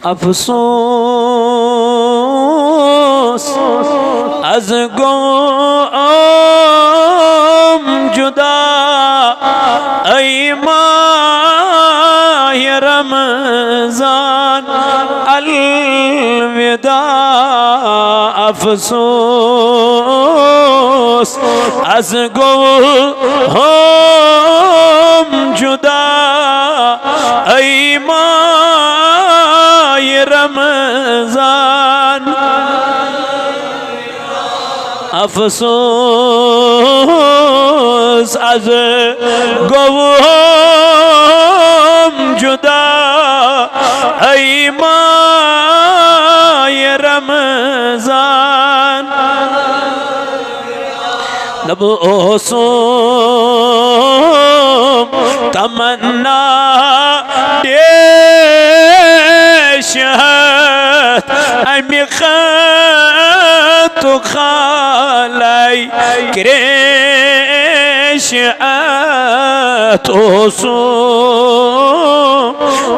अफसोस अज गोम जुदा ऐ माह रमजान अलविदा अफसोस अज गोम जुदा ऐ माह रमजान अफसोस अज गोम जुदा ऐ माह रमजान नबोसो तमन्ना देशहत अमि खत खालाई क्रेशअत ओसो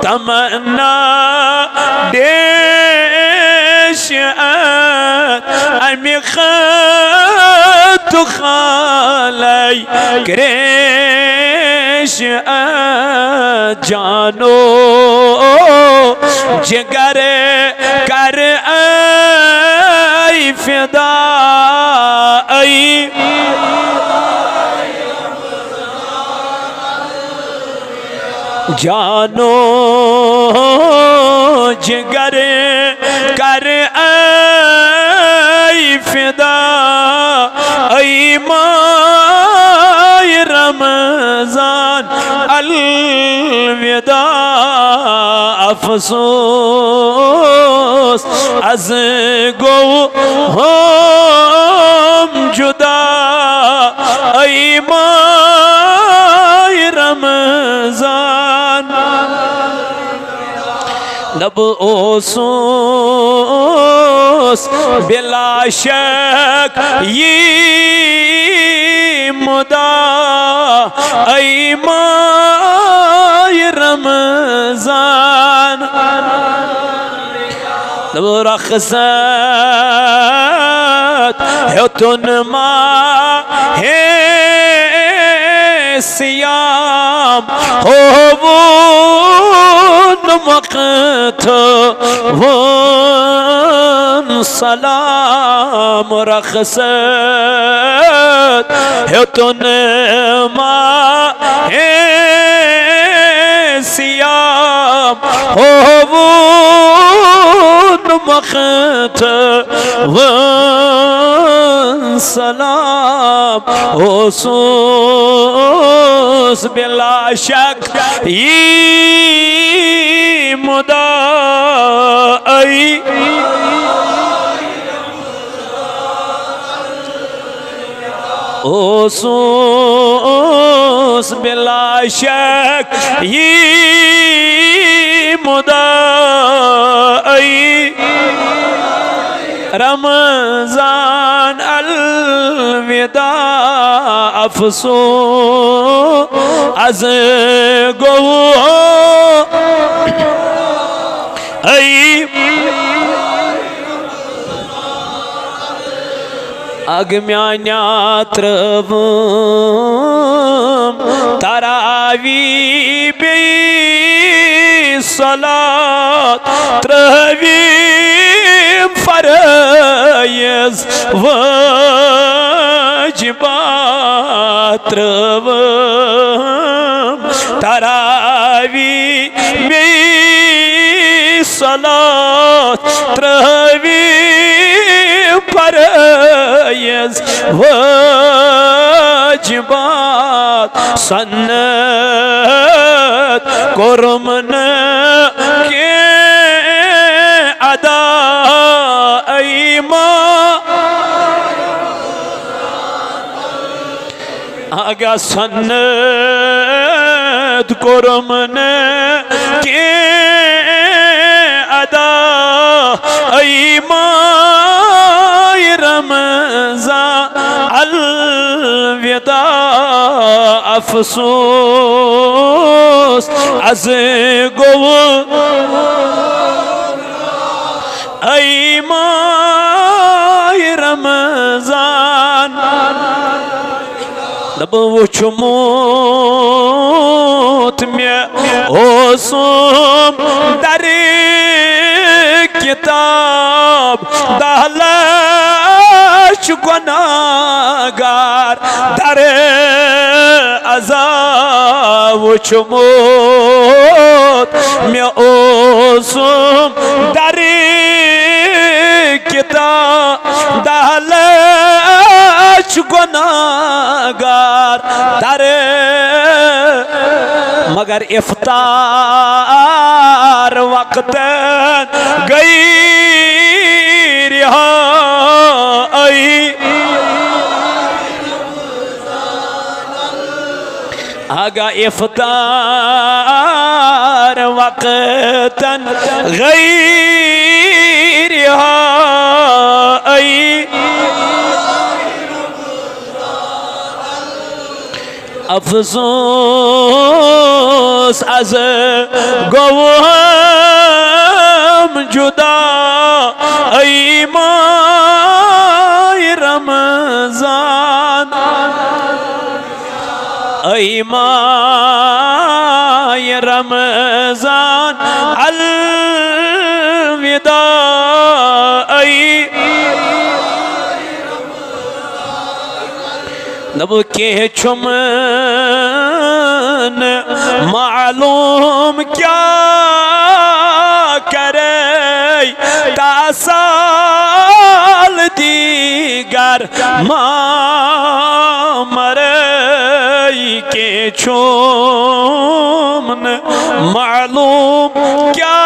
तमन्ना देशअत अमि खत खालाई क्रेशअत जानो जिगर कर ऐ फिदा ऐ जानो जिगर कर ऐ फिदा ऐ माह रमजान अलविदा अफसोस अज गोम जुदा ऐ माह रमजान लब ओसोस बिला शक ये मुदा ऐ माह रमजान लब रखसत है तुन माह सियाम हो वो वक्त वन सलाम रखसत है तुन माह सियाम हो वो वक्त वन सलाम ओसूस बिला शक ये मुदा ऐ ओसूस बिला शक ये मुदा ऐ रमजान अलविदा अफसोस अज गो ऐ अगम्यान्या त्रवम तरावी बे सलात त्रवी फरयज वाजिबात त्रवम तरावी बे सलात त्रवी फरयज वाजिबात सन्नत कुर्मन के अदा ऐ माह आगा सन्नत कुर्मन के अदा ऐ माह रमजान अलविदा अफसोस अज गो दब वुचमुत मे ओसुम दरे किताब दहलश गुनाहगार दरे अज़ाब वुचमुत मे ओसुम दरे किताब दहलश गुनाहगार दरे मगर इफ्तार वक्त गई रिहाई आगा इफ्तार वक्त गई रिहाई अफसोस अज गवम जुदा ऐ माह रमजान ऐ माह रमजान अलविदा नब के छुमन मालूम क्या करे तासाल दीगर मरे के छुमन मालूम क्या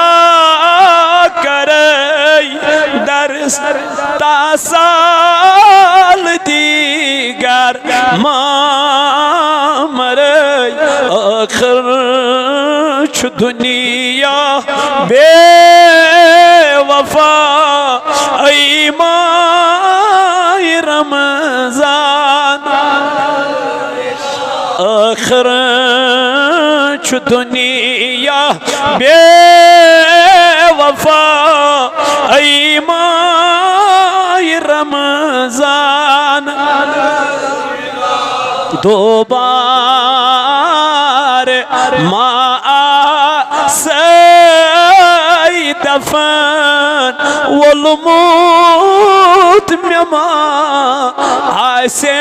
करे दर्स तासाल दीगर मरे आखिर दुनिया बेवफा ऐ माह रमजान आखिर दुनिया बेवफा ऐ माह रमजान दो बार सई दफन वलमूत में आसे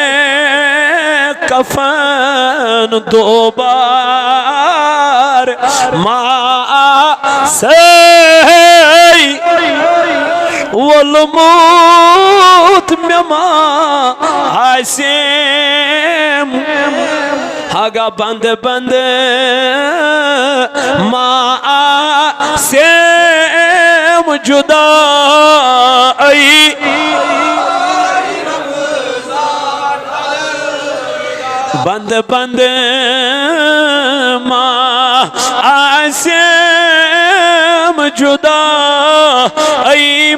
कफन दो बार सई वलमूत में आसे हागा बंद बंद से जुदा बंद बंद से जुदा ऐ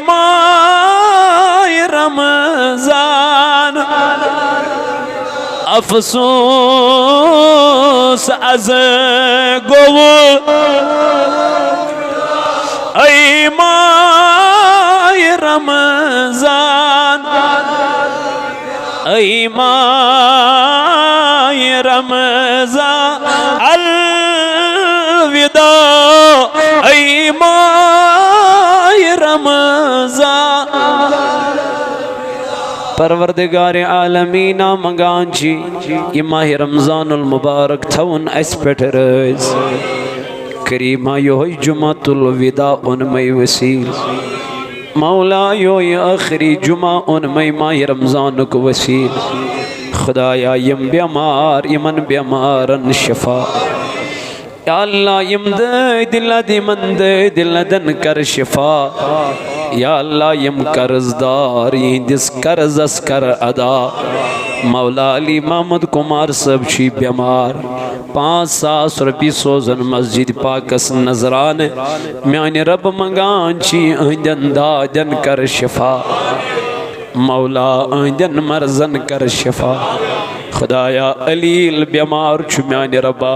माह रमजान अफसोस अज गोव ऐ माह रमजान ऐ माह रमजान अलविदा ऐ माह रमजान परवरदिगार आलमीना मंगान जी ये माह रमजानुल मुबारक थवन अस पेठ रज करीमा यो जुमातुल विदा उनमय वसील मौला यो आखिरी जुमा उनमय माह रमजान को वसील खुदाया यम बेमार यमन बेमारन शफा या अल्लाह यम दिल दिलन कर शिफा या अल्लाह यम कर्जदार यिंदिस कर्जस कर अदा मौला अली महमद कुमार सब छी बेमार 5,000 रुपये सोजन मस्जिद पाकस नजरान म्याने रब मंगान छी अहदन दादन कर शिफा मौला अहदन मर्जन कर शिफा खुदाया अलील बेमार छु म्याने रबा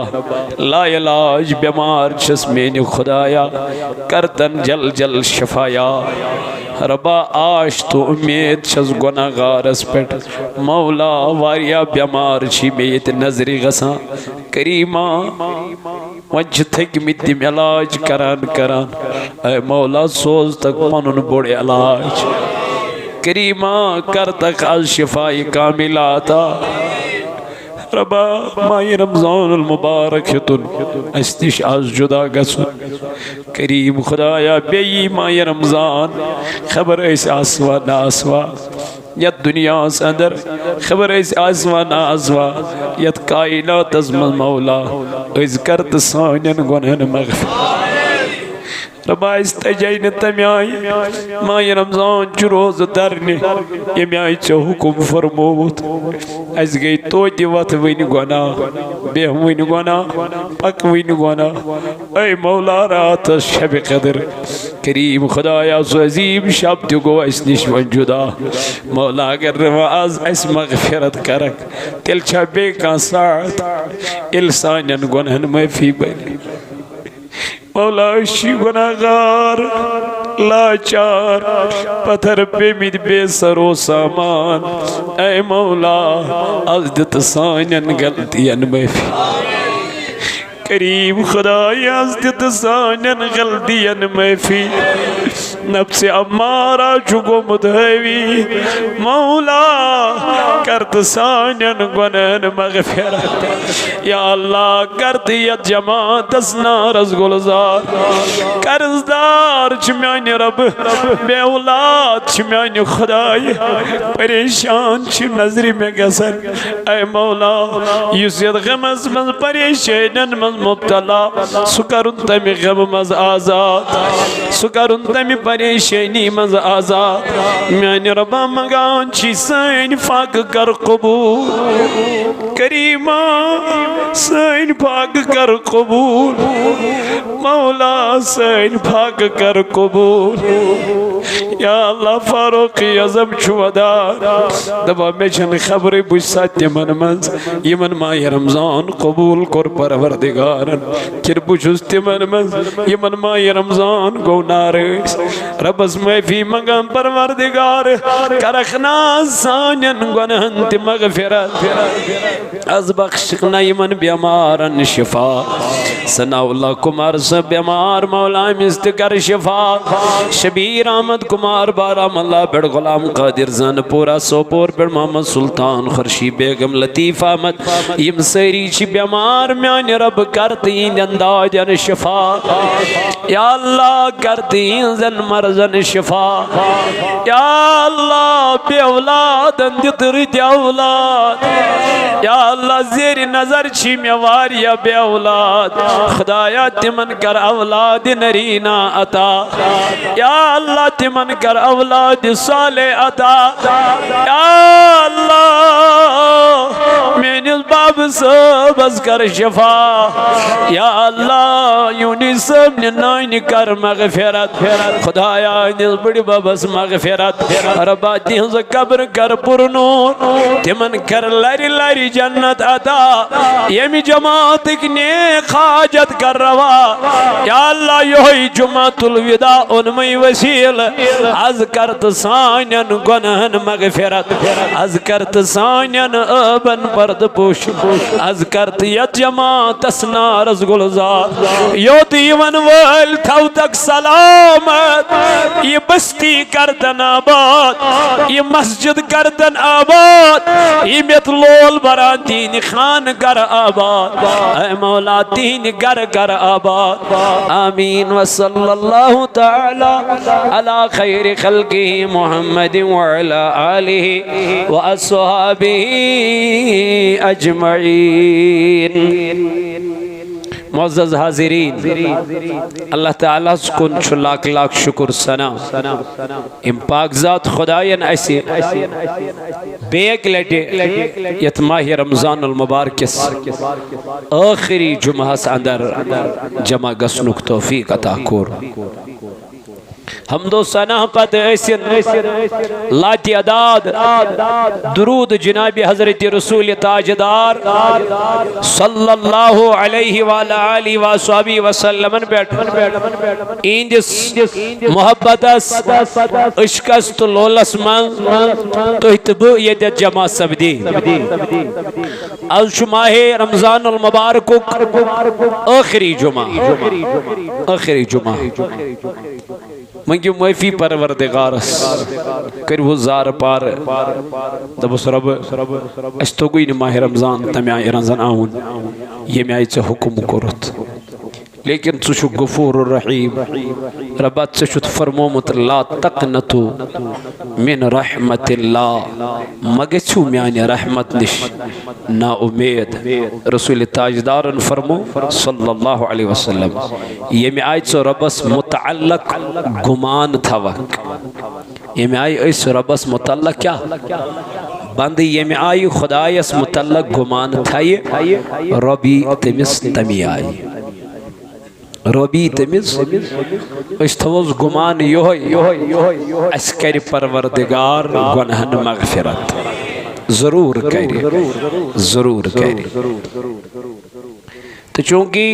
लाइलाज बेमार छस मेने खुदाया करतन जल जल शिफाया रबा आश तो उम्मीद छस गुनाहगारस पेट मौला वारिया बेमार छी मे ये नजरी गसा करीमा वंच थकमित तिम इलाज करान करान ऐ मौला सोज तक पनुन बोड़ इलाज करीमा कर तक अल शिफाई कामिला अता रबा माह रमजान मुबारक तुन अस निश आज जुदा गसुन करीम खुदाया बेयी माह रमजान खबर आसवा ना आसवा यत दुनिया अंदर खबर आसवा ना आसवा यत कायनात मज मौला अज करत सानन गुनहन मगफिरत रबा तजन तम माह रमजान रोज दरने ये ऐ हुकुम फरमोत अस गई तोत वत वन गुनाह बेह वन गुनाह पक वन गुनाह ऐ मौला रात शब कदर करीम खुदाया सो अजीम शब तो गो अस निश वन जुदा मौला अगर आज अस मगफिरत करक तेल बे कह साथ इल सानन गुनहन माफी बन मौला गुनाहगार लाचार पत्थर पे मित बेसरो सामान ऐ मौला आज दित सानन गलतियन माफी करीम खुदाया आज दित सानन गलतियन माफी नफ्स अम्मारा चुगो मुदहवी मौला करत सानन गुनहन मगफिरत या अल्लाह करत यत जमात नारस गुलजार कर्जदार मान रब बे औलाद मान खुदाय परेशान नजर में गसन ऐ मौला युस यत गमस मज परेशानन मज मुब्तला सु करुन तमि गम मज आजाद सु करुन तमि परेशानी मज आजाद मान रबा मगान सन फाक कर कबूल करीमा सन फाक कर कबूल मौला सन फाक कर कबूल या अल्लाह फारूक आज़म छुदार दबा मे छन खबर बुझ सत्य मज यमन माह रमजान कबूल कोर परवरदिगारन किर बुझुस तिमन मज यमन माह रमजान गो नारस रबस माफी मंगम परवरदिगार करखना सानन गुनहन ति मगफिरत अज बख्शना यमन बेमारन शिफा सनाउल्लाह कुमार से बेमार मौला मिस्त कर शिफा शबीर अहमद कुमार बारामुल्ला बेड़ गुलाम कादिर जानपुरा सोपोर बेड़ मोहम्मद सुल्तान खुर्शी बेगम लतीफ अहमद यम सारी बेमार मान रब करती अंदाजन शिफा या अल्लाह करती जन मरजन शिफा या अल्लाह बे औलादन दित रित औलाद या अल्लाह जेर नजर छी मे वारिया बे औलाद खुदाया तिमन कर औलाद नरीना अता या अल्लाह तिमन कर औलाद साले अता या अल्लाह मेनिस बाब सबस कर शिफा या अल्लाह यूनी सब नाइन कर मगफिरत खुदाया निस बड़ी बाबस मगफिरत रबा तिहज कब्र कर पुरनूर तिमन कर लरी लरी जन्नत अता यमी जमात ने खाजत कर रवा या अल्लाह योही जुमातुल विदा उनमई वसील आज करत सानन गुनहन मगफिरत आज करत सानन अबन पर्द पोश आज करत यत जमात नारस गुलजार यो दीवन वल थव तक सलामत ये बस्ती करतन आबाद ये मस्जिद करतन आबाद ये मित लोल बरा तीन खान कर आबाद ऐ मौला तीन घर कर आबाद आमीन व सल्लल्लाहु तआला अला खैर खल्की मुहम्मद व अला आलिहि व अस्हाबिहि अजमईन। मुअज़्ज़ज़ हाज़िरीन अल्लाह ताला सुकुन छु लाख लाख शुक्र सना इम पाक ज़ात खुदायन ऐसे बेक लटे यत माह रमज़ानुल मुबारकिस आखिरी जुमहस अंदर जमा गसनुक तौफीक अता कोर हमदो सना पत लातियादाद दुरूद जनाब हजरत रसूल ताजदार सल्लल्लाहु अलैहि वालैहि वसल्लम पे इंदिस मोहब्बतस इश्कस तो लोलस मन तो तब ये जमा सब्दी आज माह रमजानुल मुबारक आखिरी जुमा मंगो माफी परवरदिगारस करो जार पार दबस रब अस तोगुई माह रमजान तमे आय रंजन आवन ये आय ऐ हुकुम कोरुत लेकिन छु गफूर रहीम रब्बा छु फरमोमुत ला तकनतु मिन रहमतिल्लाह मगछु म्याने रहमत निश ना उम्मीद रसूल ताजदारन फरमो सल्लल्लाहु अलैहि वसल्लम ये आय रब्बस मुतअल्लक गुमान थवक ये आय इस रब्बस मुतअल्लक क्या बंद ये आय खुदायस मुतअल्लक गुमान थाये रबी तमिस तमी आय रबी तमिस थवस गुमान योह अस कर परवरदिगार गुनहन मगफिरत जरूर कर तो चूंकि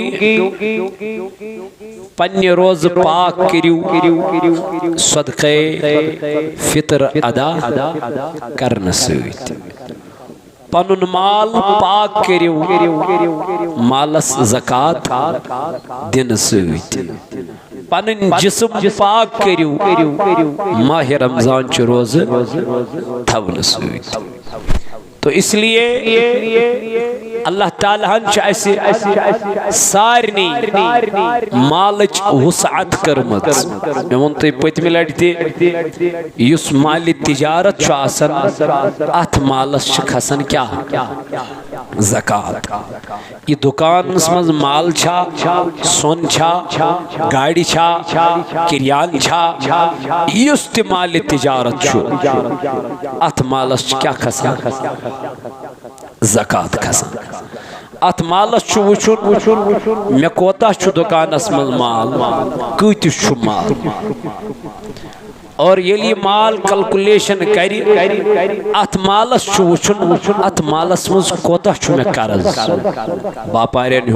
पन्ने रोज पाक करियो सदक़े फितर अदा करने सत पनुन माल पाक करियो मालस ज़कात दिन सत पनुन जिस्म पाक करियो माह रमजान च रोज थवन सत तो इसलिए अल्लाह ताला सारनी मालच वुसअत करमत मे वोन तुम पत्म लटि माल तिजारत अथ मालस खसान क्या ज़कात ये दुकान मज माल सोन गाड़ी किरियान युस त माल तिजारत अथ मालस क्या खसान ज़कात खसान अत मालस वुचुन मे कोता दुकानस मज माल कतिस माल और ये माल कैलकुलेशन कर अत मालस वुचुन अत मालस मज कोता मे कर्ज बापारन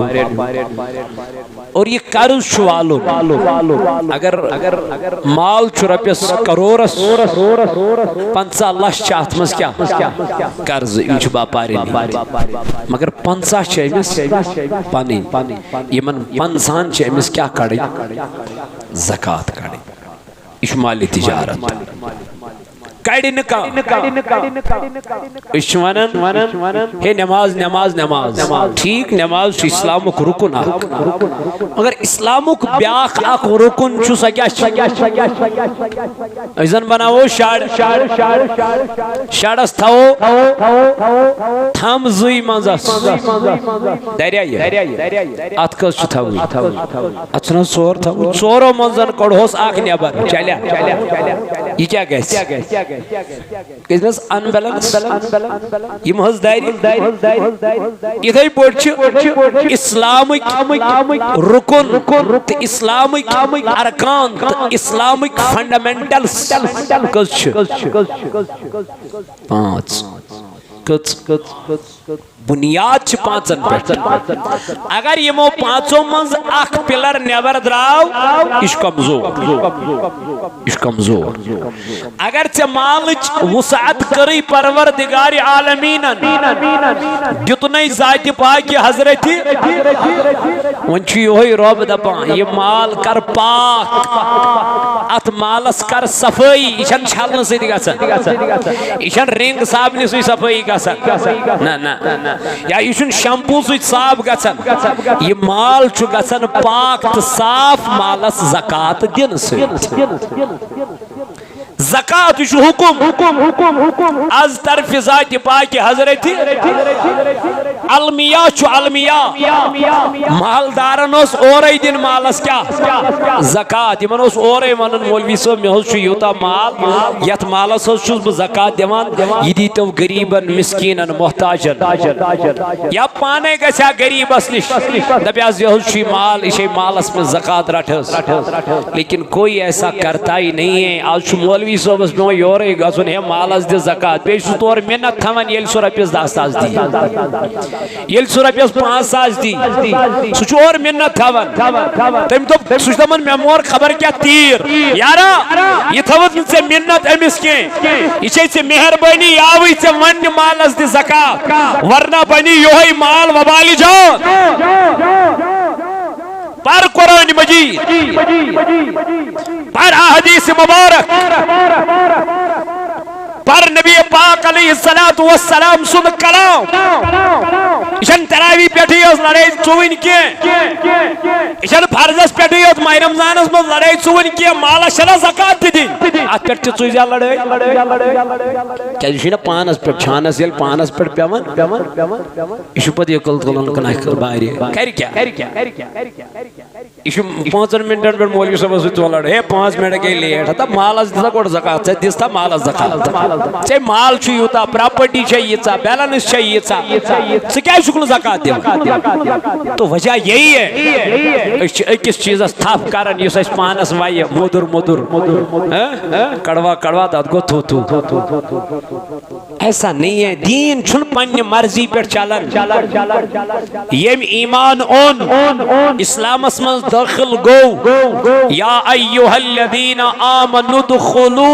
और ये कर्ज वालो अगर माल रपिस करोरस 50 लक्ष अत मज क्या कर्ज इन बापारन मगर 50 पन यमन 50 अमिस क्या कड़ ज़कात कड़ यह माल तिजारत हे नमाज नमाज नमाज ठीक नमाज इस्लामुक रुकन मगर इस्लामुक ब्याख अख रुकन सह क्या बनावो शाड़स थवो थम जुई मजस दरिया अत कस थव अत चोर थव चोरो मजन कड़ोस अख नबर चलिया यह क्या गस अनबैलेंस इथे पे इस्लामिक रुकन इस्लामिक अरकान इस्लामिक फंडामेंटल्स बुनियाद पांचन पे अगर यमो पांचों मज अख पिलर नेबर द्राव इश कमजोर अगर चे मालच वुसअत करी परवरदिगार आलमीन दितुन जात पाक हजरत वन योह रब दपान यह माल कर पाक अत मालस कर सफाई यह छलन सत यह रिंग साबन सु सफाई ना ना या यह शैम्पू सत साफ गसन यह माल गसन पाक तो साफ मालस ज़कात दिन ज़कात हुकुम आज तरफ ज़ात पाक हज़रत अलमिया अलमिया मालदारन ओरे दिन मालस क्या ज़कात यमन ओरे वन मौलवी साहब मे यूता माल यथ मालस बह ज़कात दिवान यह दीतो गरीबन मिस्कीनन मोहताजन या पाने गया गरीबस निश दपास यह माल यह मालस में ज़कात रटस लेकिन कोई ऐसा करता ही नहीं है। आज मौलवी साहबस पे योरे गन हे मालस दि ज़कात बे तौर मिन्नत थवान ये सह रपिस 10,000 दी ये सह रपिस 5,000 दी सह और मिन्नत थवान तम दोप सह दपन मे मोर खबर क्या तीर यारा यह थवत ऐ मिन्नत अमिस कह यह मेहरबानी आव ऐ वन मालस दि ज़कात वरना बनी योह माल वबाली जान पर कुरान मजीद पर अहदीस मुबारक पर नबी पाक अलैहिस्सलातु वस्सलाम सुन कलाम इशन तरावी पेठी लड़ाई चुवन के इशन फर्जस पेठी माह रमजानस मज लड़ाई चुवन के माला शना ज़कात दिन अत पे चुजा लड़ाई क्या पानस पे छानस ये पानस पे पेवन यह पे कल तुलन कन बारे कर क्या 5 मिनटन पे मौलवी साहब सो लड़ हे 5 मिनट गई लेट तब मालस दिसा गोड ज़कात दिस था मालस ज़कात चे माल यूता प्रॉपर्टी यीचा बैलेंस यीचा क्या ज़कात दिवान तो वजह यही है अकिस चीजस थप कर पानस वाय मोदुर मोदुर कड़वा कड़वा तथ गो थू थू ऐसा नहीं है। दीन छुन पन्ने मर्जी पे चलन यम ईमान ओन इस्लामस मज दाखिल गो या अय्युहल्लज़ीना आमनु दुखुलू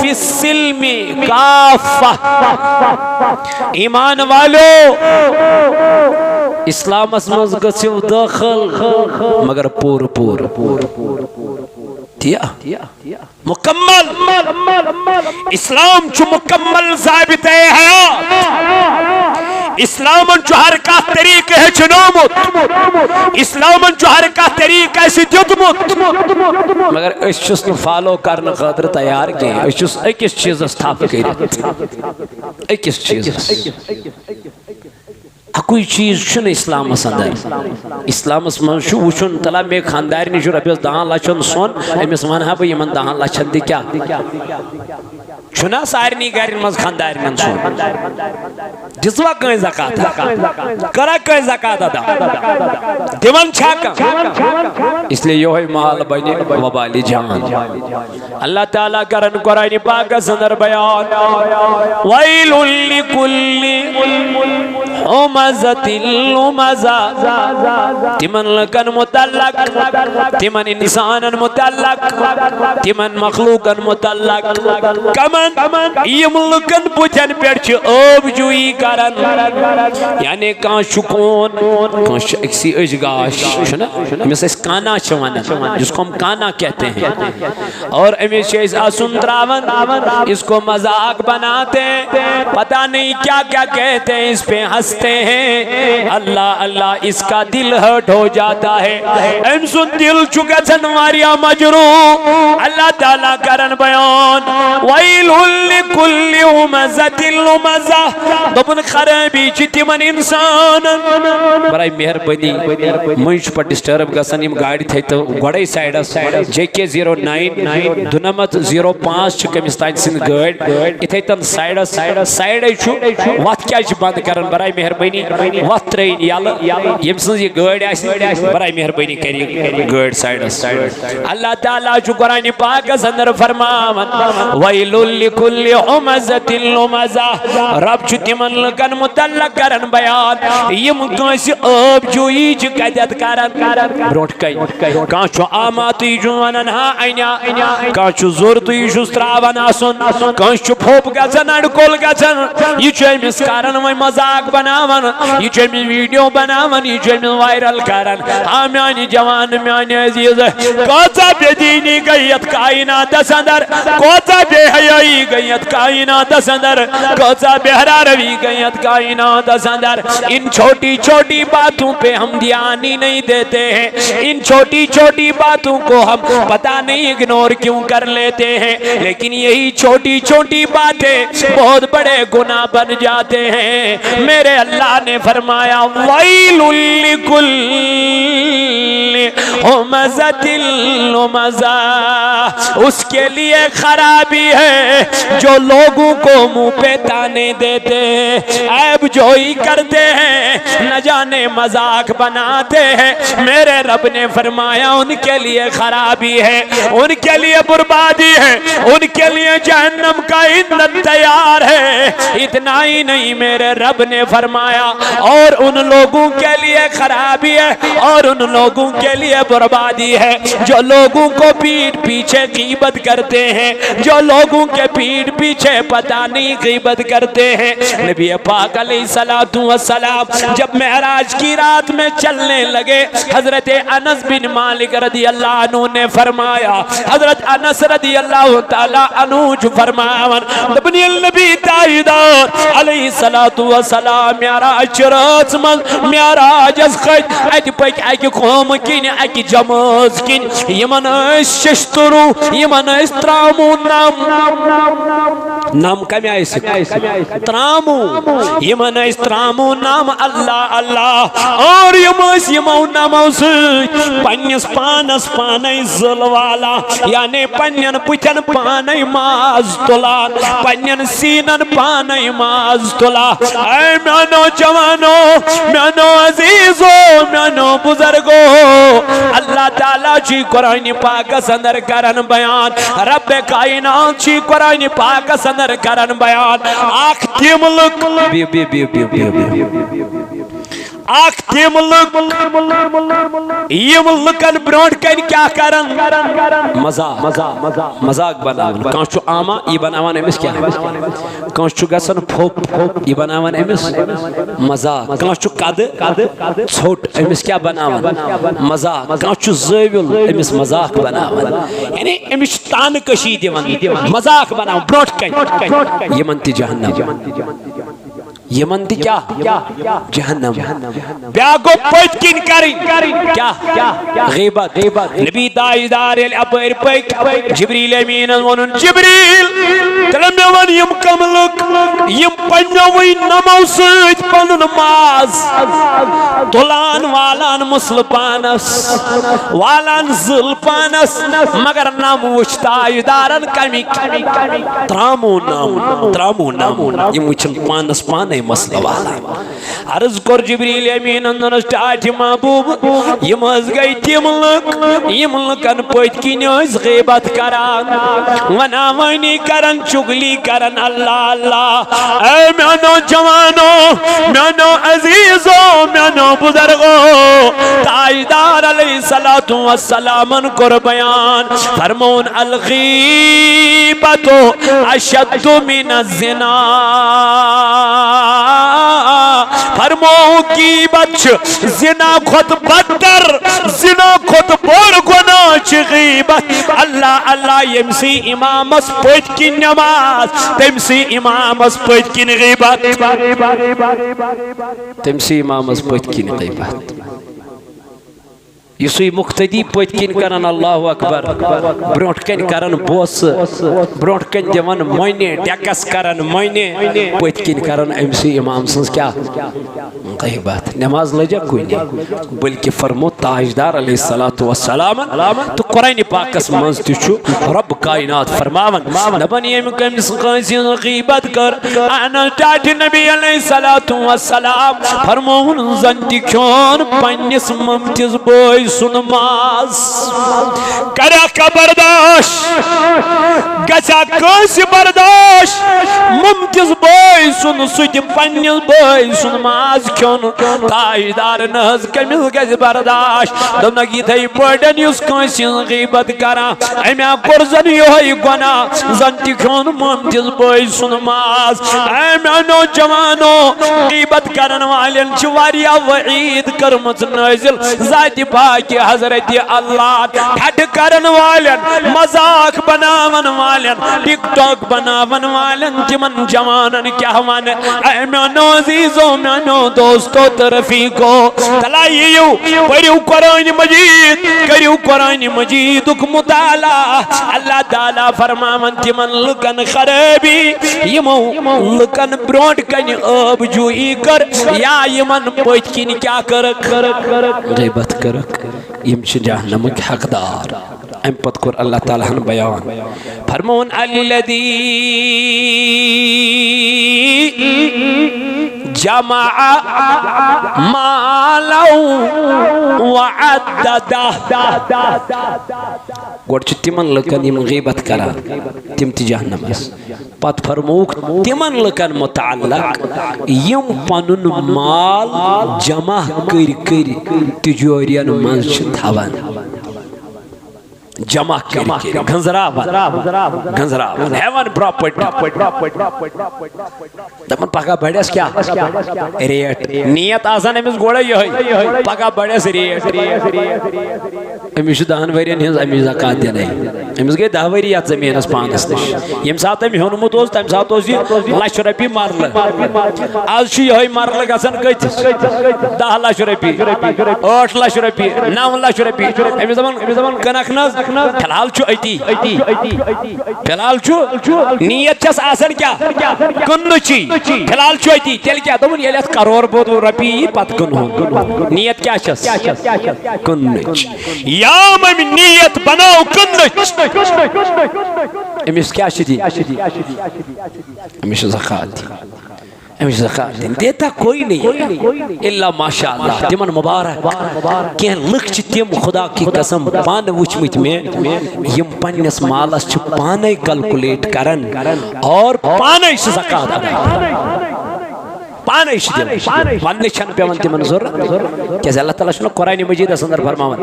फिस्सिल्मि काफ़ा ईमान वालो इस्लामस मज गसिव दाखिल मगर पूर पूर मुकम्मल इस्लाम चु मुकम्मल ज़ाबिते हयात इस्लामन चु हर का तरीक है चुनोमुत इस्लामन चु हर का तरीक ऐसी द्युतमुत मगर इस फॉलो करने खातिर तैयार के इस अकिस चीज़स थप कर अकिस चीज़स अकुई चीज इस्लामस अंदर इस्लामस मज वुन तला मे खानदार निश रपिस 10 लक्षन सोन अमिस वन हा बह 10 लक्षन दि क्या सारे गर मज खानदार सोन दिसवा कह ज़कात करा कह ज़कात अदा दिवन इसलिए योह माल बने वबाली जान अल्लाह ताला करन कुरान पाक अंदर बयान वैलुल लिकुल्ली हुमज़तिल लुमज़ा तिमन लकन मुतल्लक तिमन इंसानन मुतल्लक तिमन मखलूकन मुतल्लक कमन यम लकन पुजन पे अब जुई करन यानी कह शुकून कसी अजगाश अमिस काना जिसको हम काना कहते हैं और अमिस आसुन त्रावन इसको मजाक बनाते हैं पता नहीं क्या क्या कहते हैं इस पे हंसते हैं अल्लाह अल्लाह इसका दिल हर्ट हो जाता है अमसुन दिल चुका वारिया मजरू अल्लाह ताला करन बयान वैलुल लिकुल्लि हुमज़तिल लुमज़ा दोपन खराबी तिमन इंसान बराई मेहरबानी मुझ पर डिस्टर्ब गसन यम गाड़ी थे तो गोड़े साइडस JK 09 दुनमत 05 कमिस तान सिन गाड़ी इथे तन साइडस साइड वत क्या बंद करन बराई मेहरबानी वत ट्रेन यम सज ये गाड़ी आसी बराई मेहरबानी करी गाड़ी साइडस अल्लाह ताला जो कुरान पाक अंदर फरमावन वैलुल लिकुल्लि हुमज़तिल लुमज़ा रब छु तिमन लकन मुतल्लक करन बयान यम कस अब जुई च कदत करन ब्रोट कई का छु आमात यु वनन हा अना का छु जोर तु यु त्रावन आसन का छु फोप गजन अडकोल गजन यु छु मिस करन वै मजाक बनावन यु छु मिस वीडियो बनावन यु छु मिस वायरल करन आ म्यानी जवान म्यानी अजीज कसा बेदीनी गयत कायनात अंदर कोचा बेहयाई गयत कायनात अंदर कोचा बेहरा रवि गयत कायनात अंदर। इन छोटी छोटी बातों पे हम ध्यान ही नहीं देते हैं, इन छोटी छोटी बातों को हम पता नहीं इग्नोर क्यों कर लेते हैं। लेकिन यही छोटी छोटी बातें बहुत बड़े गुनाह बन जाते हैं। मेरे अल्लाह ने फरमाया वैलुल लिकुल्लि हुमज़तिल लुमज़ा, उसके लिए खराबी है जो लोगों को मुंह पे ताने देते हैं, ऐब जोई करते हैं, न जाने मजाक बनाते हैं। मेरे रब ने फरमाया उनके लिए खराबी है, उनके लिए बर्बादी है, उनके लिए जहन्नम का ईंधन तैयार है। इतना ही नहीं, मेरे रब ने फरमाया और उन लोगों के लिए खराबी है और उन लोगों के लिए बर्बादी है जो लोगों को पीठ पीछे गीबत करते हैं, जो लोगों के पीठ पीछे पता नहीं गीबत करते हैं। नबी पाक अलैहिस्सलातु वस्सलाम जब मेराज की रात में चलने लगे, हजरत अनस बिन मालिक रदी अल्लाह अन्हु ने फरमाया, हजरत अनस रदी अल्लाह ताला अन्हु फरमावन नबी नबी ताईदार अलैहिस्सलातु वस्सलाम मेराज रात में मेराज खज अत पक अक कौम किन अक जमात किन यमन शस्तरू यमन त्रामू नाम कम त्रामू यमन त्रामू नाम अल्लाह अल्लाह और यमो नामो पन्नस पानस पाने जलवाला यानी पन्न पुथन पाने माज तुलान पन्न सीनन पाने माज तुला। ऐ म्यानो जवानो म्यानो अजीजो म्यानो बुजुर्गो, अल्लाह ताला जी कुरान पाक अंदर करन बयान, रब कायनात जी कुरान पाक अंदर करन बयान। आख तिमलक आख तिमलक यम लुकन ब्रोट कन क्या करन मजाक बनावन। कह आमा यह बनावन अमिस क्या, कह गसन फोप यह बनावन अमिस मजाक, कह कद छोट अमिस क्या बनावन मजाक, कह ज़ाविल अमिस मजाक बनावन। यानी अमिस तान कशी दिवन मजाक बनावन ब्रोट कन यमन ति जहन्नम यमन ति क्या जहन्नम। ब्यागो पत किन करिन क्या गीबत। नबी दाईदार अपर पक जिब्रील अमीन वनुन जिब्रील तलमे वन यम कमलक यम पन्नवई नमो सत पनुन माज तुलान वालान मुसलपानस वालान जुल्पानस मगर नाम वुच दाईदारन कमी त्रामू नाम यम वुचन पानस पाने मसला वाला। अर्ज कर जिब्रील अमीन टाट महबूब यम गई तिमलकन पत किन गीबत करान वना वनी करन चुगली करन अल्लाह अल्लाह। ऐ म्यानो जवानो म्यानो अजीजो म्यानो बुजुर्गो, ताईदार अलैहिस्सलातु वस्सलाम कर बयान फरमौन अल गीबतु अशद्दु मिन ज़िना, फरमो की बच जिना खुद बदतर जिना खुद बोर गुनाह गीबत। अल्लाह अल्लाह यमसी इमामस पत की नमाज तमसी इमामस पत की गीबत तमसी इमामस पत की गीबत। युसुई मुख्तदी पत किन करन अल्लाहु अकबर ब्रोट कन करन बोस ब्रोट कन दिवन मोने डेकस करन मोने पत किन करन अमसी इमाम सन्स क्या गीबत। नमाज लजा कोई नहीं बल्कि फरमो ताजदार अलैहिस्सलातु वस्सलाम तो कुरान पाकस मंज छु रब कायनात फरमावन नबन यम कमिस कासिन गीबत कर अन टाट नबी अलैहिस्सलातु वस्सलाम फरमोन जंति खोन पन्निस ममतिज बोय सुनमाज करा का बर्दाश्त गजा कस बर्दाश्त मुमतिज बोय बॉय सुन सुत पन्निस बॉय सुन माज क्योन ताजदार नज कमिल गज बर्दाश्त दोनक इथै पड़न युस कंस गीबत करा अम्या कोर जन योय गुना जन ति क्योन ममतिस बॉय सुन माज अम्या नौजवानो गीबत करन वालन छ वारिया वईद करमत नाजिल जाति पाक हजरत अल्लाह ठट करन वालन मजाक बनावन वालन टिकटॉक बनावन वालन तिमन जवानन क्या वन ऐ म्यानो अजीजो म्यानो दोस्तों तो रफीको तलाइयो पढ़ियो कुरान मजीद करियो कुरान मजीदुक मुताला अल्लाह ताला फरमावन तिमन लुकन खराबी यमो लुकन ब्रोट कन अब जुई कर या यमन पतकिन क्या कर गीबत कर यम छ जहन्नमक हकदार अम पत कोर अल्लाह ताला हन बयान फरमोन अल्लदी जमा मालौ वअद्ददा गोड छ तिमन लकन यम गीबत करा तिम ति जहन्नमस पत फरमोक तिमन लकन मुतअल्लक यम पनुन माल जमा कर तिजोरियन मन छ थावन जमा कर गंजरावन हेवन प्रॉपर्टी दमन पका बड़स क्या रेट नियत आसान अमिस गोड़ा यही पका बड़स रेट अमिस दहन वरियन हिंस अमिस ज़कात दिने अमिस गई 10 वरी यत जमीनस पानस निश यम सात अम हेनुमुत ओस तम सात ओस लाख रपी मरल आज छ यही मरल गसन कतिस 10 लाख रपी 8 लाख रपी 9 लाख रपी अमिस दमन कनखनस फिलहाल छु अति फिलहाल छु नियत छस आसन क्या कुन्नची फिलहाल छु अति तेल क्या दोन ये करोड़ बोध रपी पत कुन नियत क्या छस कुन्नच या मम नियत बनाओ कुन्नच अमिस क्या छदी अमिस ज़कात देता कोई नहीं इल्ला माशाअल्लाह तिमन मुबारक के लुक छ तिम खुदा की कसम पान वुचमित में यम पन्नस मालस छ पाने कैलकुलेट करन और पाने ज़कात अदा पाने वन छन पेवन तिमन जरूरत क्या अल्लाह ताला छ कुरान मजीद अंदर फरमावन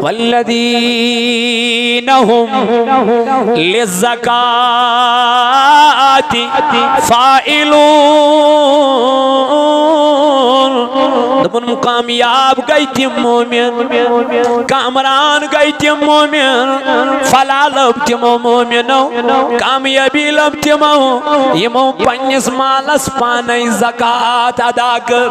वल्लदीना हुम लिज़काति फाइलून दबन कामयाब गई तिम मोमिन कामरान गई तिम मोमिन फला लब तिमो मोमिनो कामयाबी लब तिमो यमो पन्नस मालस पाने ज़कात अदा कर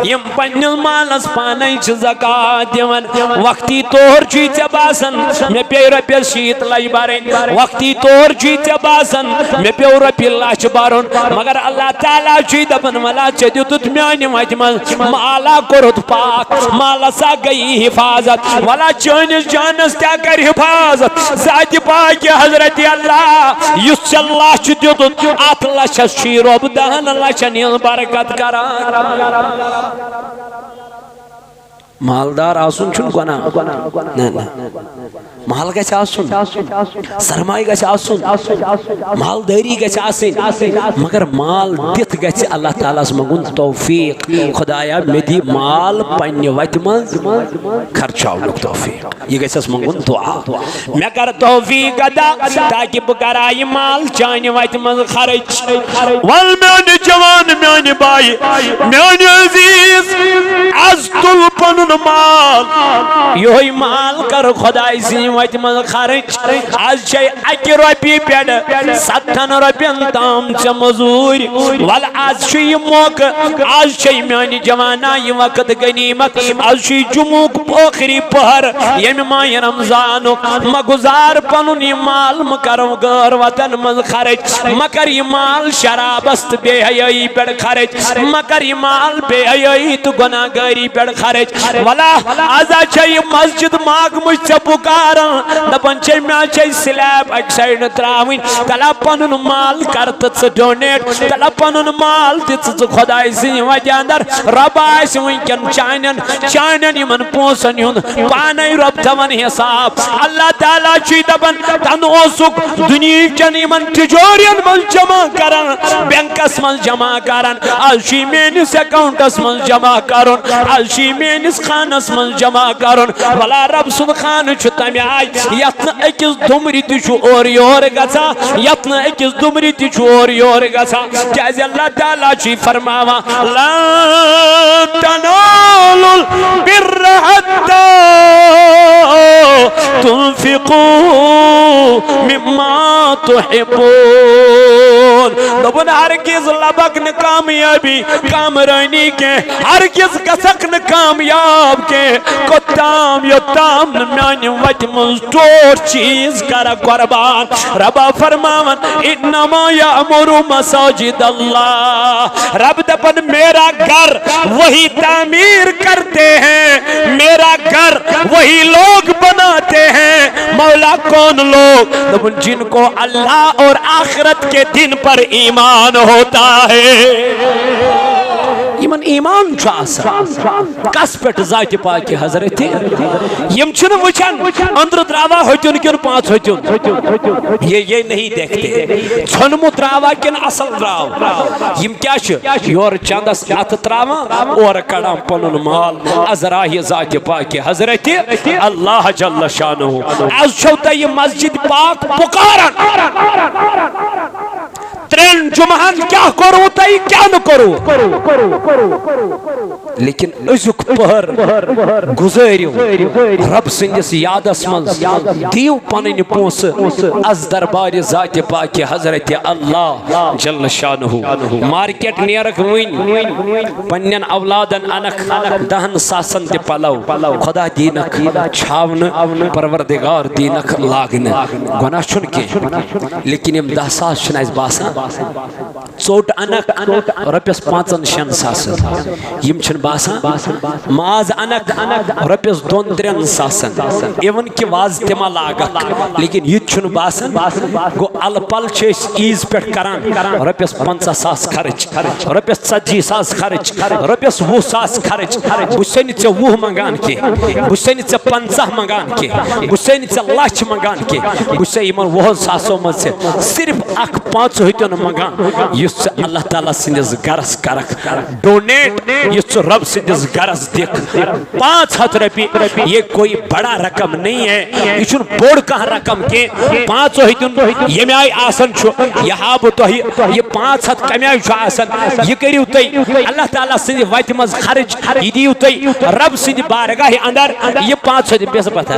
यम पन्नस मालस पाने छ ज़कात दिवन वक्ती तौर छ चे बासन मे पे रपे शीत लाई बारन वक्ती तौर छ चे बासन मे पे रपे लाच बारन मगर अल्लाह ताला छ दबन मला छ दितुत म्यान मजमल माला कोरत पाक माला सा गई हिफाजत वाला चोनिस जानस क्या कर हिफाजत जाति पाक हजरत अल्लाह युस अल्लाह छ दितुत आत लाच छ रब दहन लाच निल बरकत करा मालदार आसुन छुन गुना ना माल गछ आसुन सरमाई गछ आसुन मालदारी गछ आसिन मगर माल दित गछ अल्लाह ताला मगुन तौफीक खुदाया मेदी माल पन्ने वत मज खर्चाउनुक तौफीक ये गछस मगुन दुआ मैं कर तौफीक अदा ताकि बकरा ये माल चान वत मज खर्च वल मेन जवान मेन भाई मेन अजीज आज तुल पन माल योही माल कर खुदाई सी वत मज खर्च आज छे अकि रपी पेड 7 रपियन ताम छ मजूर वल आज छ ये मौक आज छ म्यान जवाना ये वक्त गनीमत आज छ जुमुक आखिरी पहर यम माह रमजान मगुजार पनुन ये माल मकर गैर वतन मज खर्च मकर ये माल शराबस्त बेहयाई पेड खर्च मकर ये माल बेहयाई तो गुनाहगारी पेड खर्च वला आजा चाहिए मस्जिद माग मुझसे पुकारा दपन चाहिए मैं चाहिए स्लैब एक साइड त्रावी तला पनुन माल करत च डोनेट तला पनुन माल दित च खुदाई सिन वजह अंदर रब आस वंकन चानन यमन पोसन हुन पाने रब दवन हिसाब अल्लाह ताला छी दपन तन ओसुक दुनिया चन यमन तिजोरियन मल जमा करन बैंकस मल जमा करन अलशी मेनिस अकाउंटस मल जमा करन अलशी मेनिस खानस मल जमा करन वला रब सुन खान छु तमे आय यत अकिस दुमरी तिछु और योर गसा यत अकिस दुमरी तिछु और योर गसा क्या अल्लाह ताला छी फरमावा ला तनालुल बिर्र हत्ता तुनफिकू मिम्मा तुहिब्बून दबन हरगिज लबक न कामयाबी कामरानी के हरगिज गसक न कामयाब के कोताम योताम म्यान वत मुस्तोर चीज कर कुर्बान रबा फरमावन इन्नमा यामुरु मसाजिद अल्लाह रब दपन मेरा घर वही तामीर करते हैं मेरा घर वही लोग बनाते हैं मौला कौन लोग दपन जिनको अल्लाह और आखिरत के दिन पर ईमान होता है यमन ईमान कस पे जाति पाक हजरत यम वुचान अंदर द्रावा होतुन किन पांच होतुन ये नहीं देखते छनमु द्रावा किन असल द्राव यम क्या योर चंदस अत त्रावा और कड़ाम पनुन माल अजरा ये जाति पाक हजरत अल्लाह जल्ल शानुहु आज छौता ये मस्जिद पाक पुकारन त्रेन जुमहन क्या करो तई क्या न करो लेकिन अजुक पहर गुजरियो रब सिंदस यादस मन दियो पनन पोस अज दरबार जात पाक हजरत अल्लाह जल्ल शानुहु मार्केट नियरक वन पन्नन औलादन अनक 10 सासन ते पलव खुदा दीनक छावन परवरदिगार दीनक लागन गुनाह छुन के लेकिन यम 10 सास छन बासा चोट अनक रपियस 5-6 सास यम छन बासा माज अनक रपियस 2-3 सासन इवन कि वाज तिमा लागत लेकिन ये छुन बासन गो अलपल छेस ईज पे करान रपियस 50 सास खर्च रपियस 40 सास खर्च रपियस 20 सास खर्च बुसैनि च 20 मंगान के बुसैनि च 50 मंगान के बुसैनि च लाख मंगान के बुसै इमन 20 सासों में से सिर्फ अख 5 होतन मंगान युस अल्लाह ताला सिंदस गरस करक डोनेट युस रब सिंदस गरस दिख 500 रुपये ये कोई बड़ा रकम नहीं है ये छुन बोड़ कह रकम के 5 होतन यमे आय आसन छु यहा बो तो ये 500 कमे छु आसन ये करियो तई अल्लाह ताला सिंद वत मज खर्च ये दियो तई रब सिंद बारगाह अंदर ये 500 बेस पता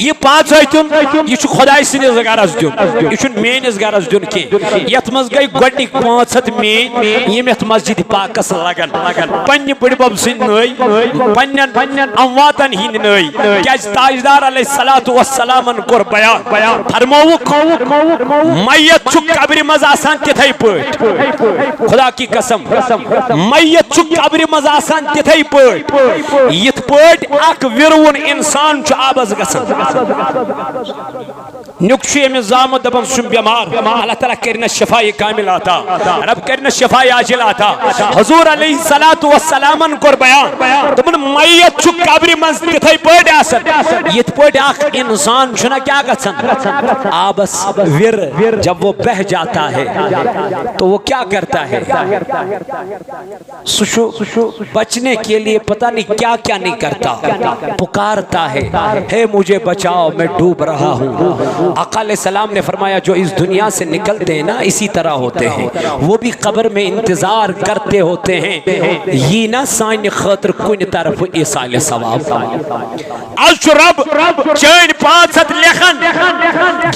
ये 5 होतन ये छु खुदाई सिंद गरस दियो ये छु मेनिस गरस दियो के यत मज गई गोटी 500 मेन ये मत मस्जिद पाकस लगन पन्ने बड़ बब सिंद नई पन्नन अमवातन हिंद नई क्या ताजदार अलैहिस्सलातु वस्सलामन कोर बयान फरमावु मैयत छु कब्र मज आसान तिथै पट खुदा की कसम मैयत छु कब्र मज आसान तिथै पट यत पट अक विरवन इंसान छु आबस गसन नुक्शे में जाम दबन सुन बीमार अल्लाह ताला करना शिफाए कामिल आता रब करना शिफाए आजिल आता हुजूर अलैहिस्सलातु वस्सलामन कोर बयान दबन मैयत छु कब्र मज तिथै पट आसन यत पट अक इंसान छना क्या गसन आबस विर जब वो बह जाता है तो वो क्या करता है सुशु बचने के लिए पता नहीं क्या क्या नहीं करता पुकारता है हे मुझे बचाओ मैं डूब रहा हूँ आका अलैहिस्सलाम ने फरमाया जो इस दुनिया से निकलते हैं ना इसी तरह होते हैं वो भी कब्र में इंतजार करते होते हैं ये ना सान खतर कुन तरफ इसाल सवाब रब चैन 500 लेखन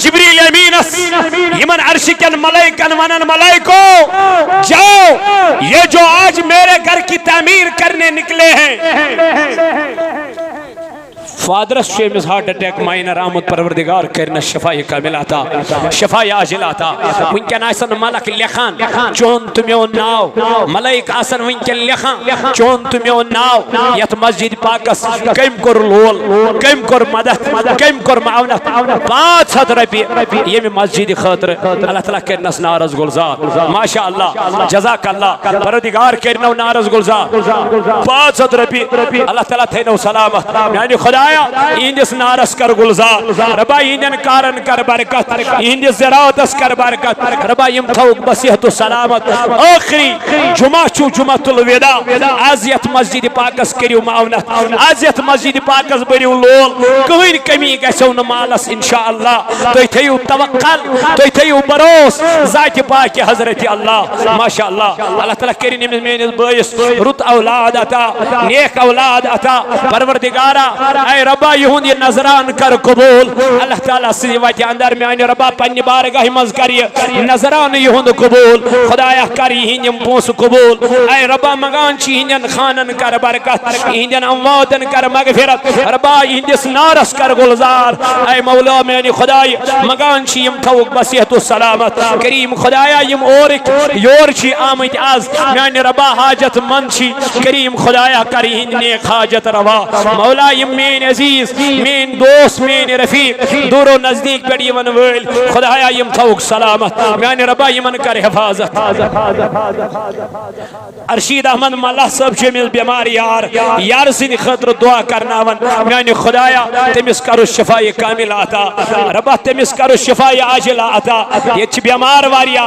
जिब्रील अमीनस यमन अर्श के मलाइकन वनन मलाइको जाओ ये जो आज मेरे घर की तामीर करने निकले हैं फादरस शेमिस हार्ट अटैक माइनर आमुद परवरदिगार करना शफाए कामिल अता शफाए आजिल अता वंकन आसन मलक लेखान चोन तुमेन नाव मलाइक आसन वंकन लेखान चोन तुमेन नाव यत मस्जिद पाकस कम कोर लोल कम कोर मदद कम कोर मावनत 500 रपये ये मस्जिद खतर अल्लाह ताला करनस नारज गुलजार माशाअल्लाह जज़ाकल्लाह परवरदिगार करनो नारज गुलजार 500 रपये अल्लाह ताला थैनो सलामत यानी खुदाया इंदिस नारस कर गुलजार रबा इंदन कारन कर बरकत इंदिस ज़राअतस कर बरकत रबा यम थौक बसिहत सलामत आखिरी जुमा छु जुमातुल विदा आजियत मस्जिद पाकस करियो मावनत आजियत मस्जिद पाकस बरियो लोल कहीं कमी गसो न मालस इंशाअल्लाह तो थयु तवक्कल तो थयु भरोस जात पाक हजरत अल्लाह माशाअल्लाह अल्लाह ताला करिन मेनिस बयस रुत औलाद अता नेक औलाद अता परवरदिगारा ऐ रब्बा यहुंद ये नजरान कर कबूल अल्लाह ताला से वत अंदर में आने रब्बा पन्नी बारगाह मज कर नजरान यहुंद कबूल खुदाया कर हिंदम पोस कबूल ऐ रब्बा मगान छी हिंदन खानन कर बरकत हिंदन अमवातन कर मगफिरत रब्बा हिंदिस नारस कर गुलजार ऐ मौला मेनी खुदाई मगान छी यम थौक बसियत सलामत करीम खुदाया यम और योर छी आमद आज मेनी रब्बा हाजत मन छी करीम खुदाया कर हिंद नेक हाजत रवा मौला यम मेन अजीज मेन दोस्त मेन रफीक दूरो नजदीक बड़ी वन वल खुदाया यम थौक सलामत मेनी रब्बा यमन कर हिफाजत अरशीद अहमद मल्ला सब जमील बीमार यार सिंह खतर दुआ करना वन मेनी खुदाया तमिस करो शफाए कामिल अता रब्बा तमिस करो शफाए आजिल अता ये बीमार वारिया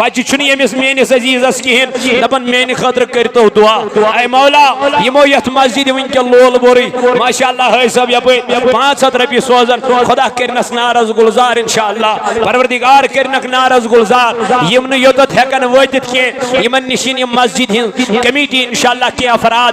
बच्चे छुन यमिस मेनिस अजीजस कहिन दपन मेनी खतर करतो दुआ ऐ मौला यमो यत मस्जिद वंक लोल बोरी माशाअल्लाह है सब यप 500 रपये सोजन खुदा करनस नारज गुलजार इंशाअल्लाह परवरदिगार करनक नारज गुलजार यम न योदत हेकन वतित के यमन निशिन यम मस्जिद हिन कमेटी इंशाअल्लाह के अफराद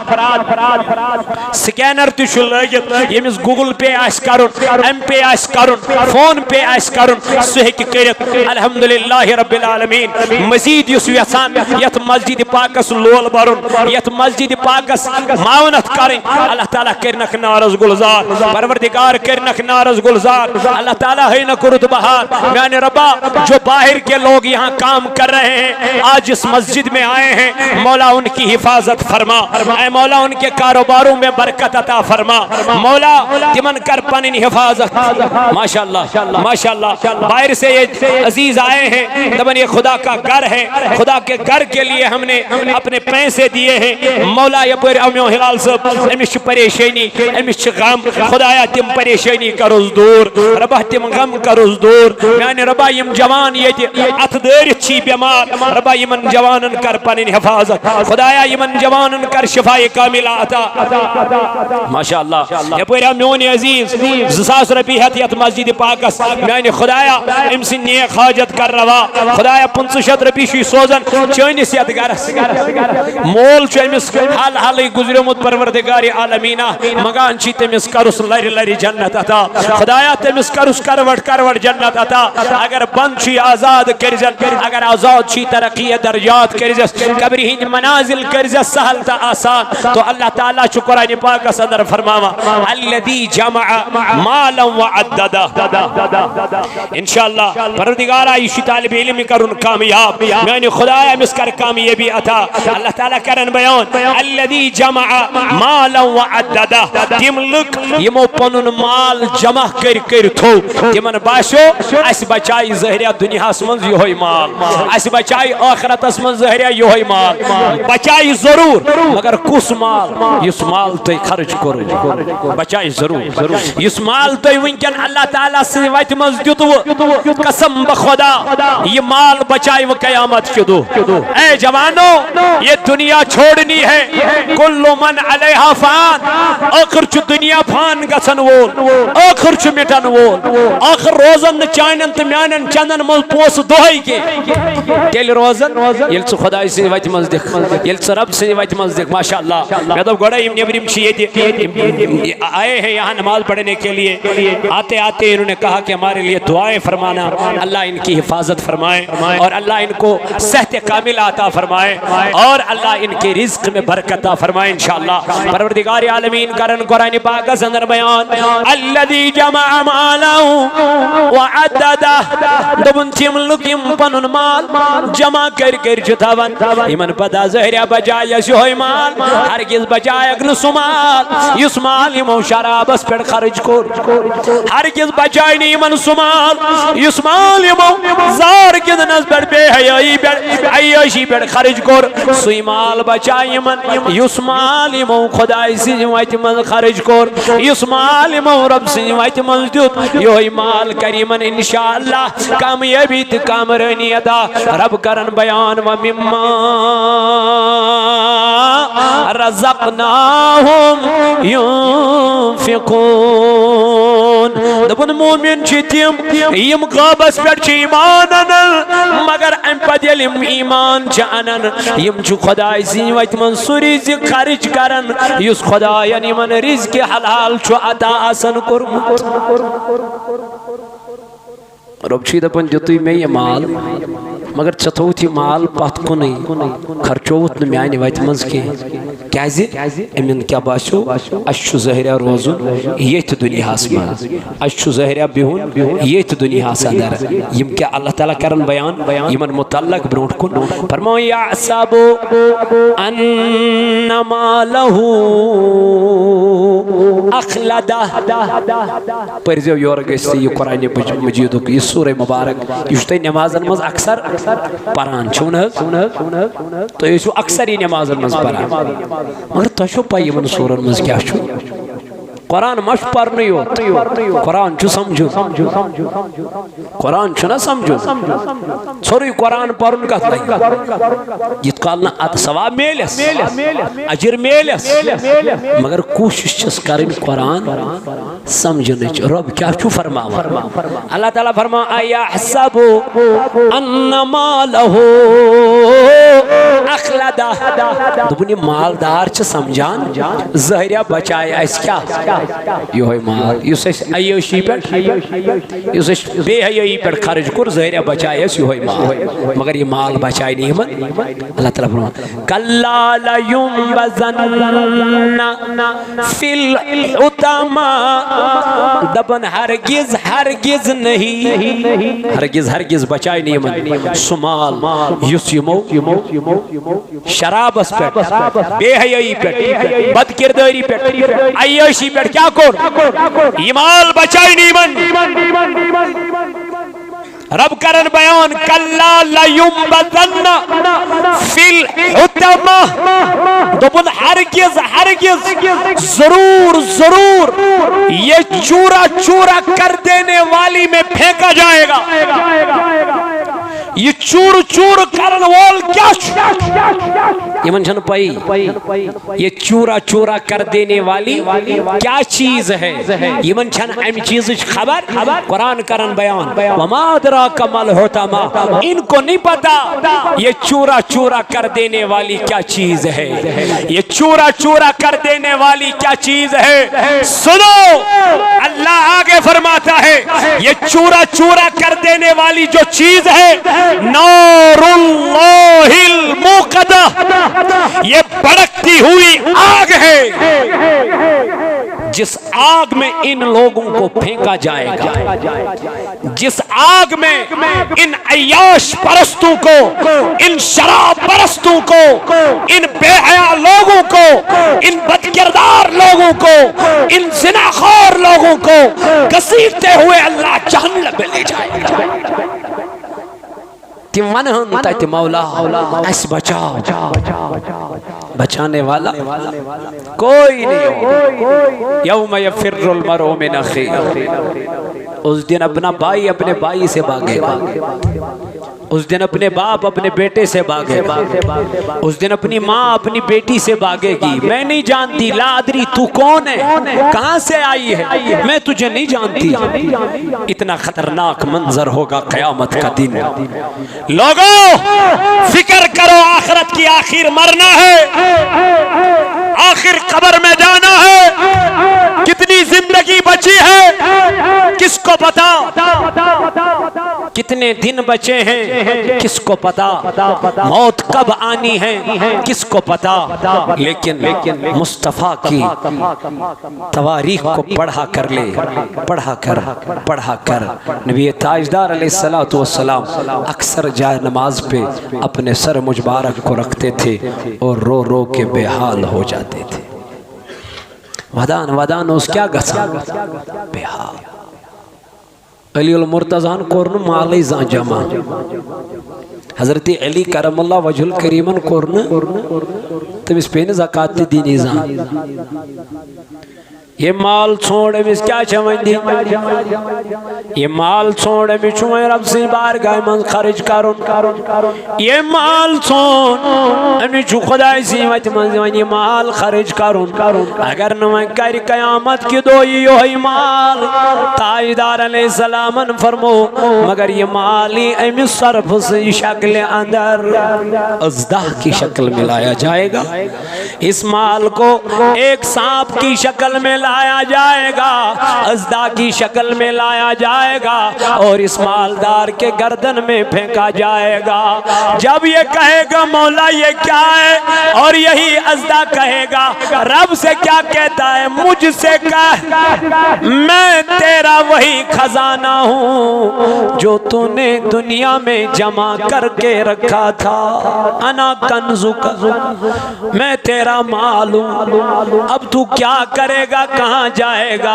स्कैनर तुश लगित यमिस गूगल पे आस करुन एम पे आस करुन फोन पे आस करुन सह हेकि करित अल्हम्दुलिल्लाह रब्बिल आलमीन मजीद युस यसान यत मस्जिद पाकस लोल बरुन यत मस्जिद पाकस मावनत करें अल्लाह ताला करनक नारज गुलजार परवरदिगार करनक नारज गुलजार अल्लाह ताला है न कुरुत बहार यानी रब्बा जो बाहर के लोग यहाँ काम कर रहे हैं आज इस मस्जिद में आए हैं मौला उनकी हिफाजत फरमा ऐ मौला उनके कारोबारों में बरकत अता फरमा मौला तिमन कर पनिन हिफाजत माशाअल्लाह माशाअल्लाह बाहर से ये अजीज आए हैं दबन ये खुदा का घर है खुदा के घर के लिए हमने अपने पैसे दिए हैं मौला ये पर अम्यो हिलाल सब अमिश परेशानी अमिश गम खुदाया तिम परेशानी करोस दूर रबा तिम गम करोस दूर यानी रबा यम जवान ये अथ दरित छी बीमार रबा यमन जवानन कर पनिन हिफाजत खुदाया यमन जवानन कर शिफाए कामिला अता माशाअल्लाह ये पर अम्योन अजीज 2000 रपये हत यत मस्जिद पाकस यानी खुदाया इमसिन नेक हाजत कर रवा खुदाया 500 रपये छी सोजन चनिस यत गरस मोल चमिस हाल हाल गुजरमुत परवरदिगार आलमीना मगान छी तमिस करुस लरि लरि जन्नत अता खुदाया तमिस करुस करवट करवट जन्नत अता अगर बंद छी आजाद करजन अगर आजाद छी तरक्की दर्जात करजस कब्र हिंद मनाजिल करजस सहल ता आसान तो अल्लाह ताला छु कुरान पाक अंदर फरमावा अल्लदी जमा मालन व अद्ददा इंशाअल्लाह परवरदिगार आयशि तालिब इल्म करुन कामयाब यानी खुदाया मिस कर कामयाबी अता अल्लाह ताला करन बयान अल्लदी जमा मालन व अद्ददा तिम लुक यमो पनुन माल जमा कर थो तिमन बाशो अस बचाई ज़हरिया दुनियास मंज योय माल अस बचाई आखिरतस मंज ज़हरिया योय माल बचाई जरूर मगर कुस माल इस माल तय खर्च करो बचाई जरूर इस माल तय वंकन अल्लाह ताला से वत मंज दितु कसम बखुदा ये माल बचाई व कयामत के दो ए जवानो ये दुनिया छोड़नी है कुल्लु मन अलैहा फान आखिर छु दुनिया फान गसन वोल आखिर छु मिटन वोल आखिर रोजन चानन त म्यानन चंदन मल पोस दोहई के तेल रोजन येल छु खुदा से वत मंज देख येल छु रब से वत मंज देख माशाअल्लाह मैं तो गड़ा इम नेबरिम छी आए हैं यहाँ नमाज पढ़ने के लिए आते आते इन्होंने कहा कि हमारे लिए दुआएं फरमाना अल्लाह इनकी हिफाजत फरमाए और अल्लाह इनको सेहत कामिल अता फरमाए और अल्लाह इनके रिज्क में बरकत फरमाए इंशाअल्लाह परवरदिगार आलमीन कर करन कुरान पाक अंदर बयान अल्लज़ी जमा मालहु व अद्ददा दबन तिम लुक यम पनुन माल जमा कर थवन यमन पता ज़हरिया बजाय सोय माल हरगिज बजाय न सुमाल युस माल यमो शराबस पे खर्च कोर हरगिज बजाय नि यमन सुमाल युस माल यमो जार गिदनस पे बेहयाई पे अय्याशी पे खर्च कोर सुई माल बचाय यमन युस माल यमो खुदाई सिन वत मन खर्च कोर युस माल यमो रब सिन वत मन दुत योय माल करीमन इंशाअल्लाह कामयाबी त कामरानी अदा रब करन बयान व मिम्मा रज़क़नाहुम युनफ़िक़ून दबन मोमिन चितिम यम ग़ाबस पे ईमान अनन मगर अम पद यम ईमान च अनन यम च खुदाई सिन वत मन सुरिज खर्च करन युस खुदायन यमन रिज़्क़ हलाल च अता आसन कोरमुत रब छी दपन दितुय मे ये माल मगर चथौत यह माल पत कुन खर्चोत न माने वत मज क्या अमिन क्या बासो अशु ज़हरिया रोजुन ये दुनिया मज अशु ज़हरिया बिहुन ये दुनिया अंदर यम क्या अल्लाह ताला करन बयान यमन मुतल्लक ब्रोट कुन फरमाओ यासबु अन्नमा लहु अखलदा परजो योर गस ये कुरान मजीद ये सूरह मुबारक यह नमाजन मज अक्सर परान तो ये अक्सर ही नमाजन मज परान मगर तुम पई इन सूरन मज क्या कुरान मश पर्न योत कुरान समझो कुरान ना समझो सोरी कुरान पर्न कत यत काल न अत सवाब मेलस अजर मेलस मगर कोशिश करन कुरान समझन रब क्या फरमावा अल्लाह ताला फरमा अयहसबु अन्नमा लहु अखलदा दुबन मालदार समझान ज़हरिया बचाए अस क्या योह माल अय्याशी पे बेहयाई पे खर्च कोर ज़हरिया बचाए योह माल मगर ये माल बचाए नहीं मन अल्लाह ताला फरमा कल्ला ला युंबज़न्ना फिल हुतमा दबन हरगिज हरगिज नहीं हरगिज बचाए नहीं मन सुमाल युस यमो शराबस पे बेहयाई पे बदकिरदारी पे अय्याशी पे क्या कोर ईमाल बचाई नहीं मन रब करन बयान कल्ला ला युंबज़न्ना फिल हुतमा दोबन हरगिज जरूर जरूर ये चूरा चूरा कर देने वाली में फेंका जाएगा ये चूर चूर करन वाल क्या यमन छन पाई ये चूरा चूरा कर देने वाली क्या चीज है यमन छन अम चीज खबर कुरान करन बयान वमा अदराका मल हुतमा इनको नहीं पता ये चूरा चूरा कर देने वाली क्या चीज है ये चूरा चूरा कर देने वाली क्या चीज है सुनो अल्लाह आगे फरमाता है ये चूरा चूरा कर देने वाली जो चीज है नारुल्लाहिल मुक़द्दा ये भड़कती हुई आग है जिस आग में इन लोगों को फेंका जाएगा जिस आग में इन अय्याश परस्तों को इन शराब परस्तों को इन बेहया लोगों को इन बदकिरदार लोगों को इन ज़िनाख़ोर लोगों को घसीटते हुए अल्लाह जहन्नम में ले जाएगा मौला ऐस बचाओ बचाने वाला कोई नहीं यौम यफ़िर्रुल मरउ मिन अख़ीह उस दिन अपना भाई अपने भाई से भागेगा उस दिन अपने बाप अपने बेटे से भागेगा उस दिन अपनी माँ अपनी बेटी से भागेगी मैं नहीं जानती लादरी तू कौन है कहाँ से आई है मैं तुझे नहीं जानती इतना खतरनाक मंजर होगा क़यामत का दिन लोगों फिक्र करो आखिरत की आखिर मरना है आखिर कब्र में जाना है कितनी जिंदगी बची है किसको पता कितने दिन बचे हैं किसको पता, मौत कब आनी है किसको पता। लेकिन मुस्तफ़ा की तवारीख को पढ़ा कर ले, पढ़ा कर नबी ताजदार अलैहिस्सलातु वस्सलाम अक्सर जाए नमाज पे अपने सर मुबारक को रखते थे और रो रो के बेहाल हो जाते थे। वदान उस क्या गसा बेहाल। अलीउल मुर्तज़ान कोरन माल जमा, हजरत अली करमल्ला वजहुल करीमन कोरन तमिस पे ज़कात दीनी जान। ये माल छोड़ अमिस क्या दी, ये माल छोड़ अमिस रब से बारगाह मं खर्च करुन, ये माल छोड़ अमिस खुदाई सी वत मं ये माल खर्च करुन। अगर न वह कर कयामत की दो ये माल ताजदार अलैहिस्सलाम फरमो मगर ये माल ही अमिस सर्फ से शक्ल अंदर अज़दा की शक्ल में लाया जाएगा। इस माल को एक सांप की शक्ल में लाया जाएगा, अज़दा की शक्ल में लाया जाएगा और इस मालदार के गर्दन में फेंका जाएगा। जब ये कहेगा मौला ये क्या है, और यही अज़दा कहेगा रब से क्या कहता है, मुझसे कह मैं तेरा वही खजाना हूँ जो तूने दुनिया में जमा करके रखा था। अना कंजुका, मैं तेरा माल हूँ। अब तू क्या करेगा, कहाँ जाएगा,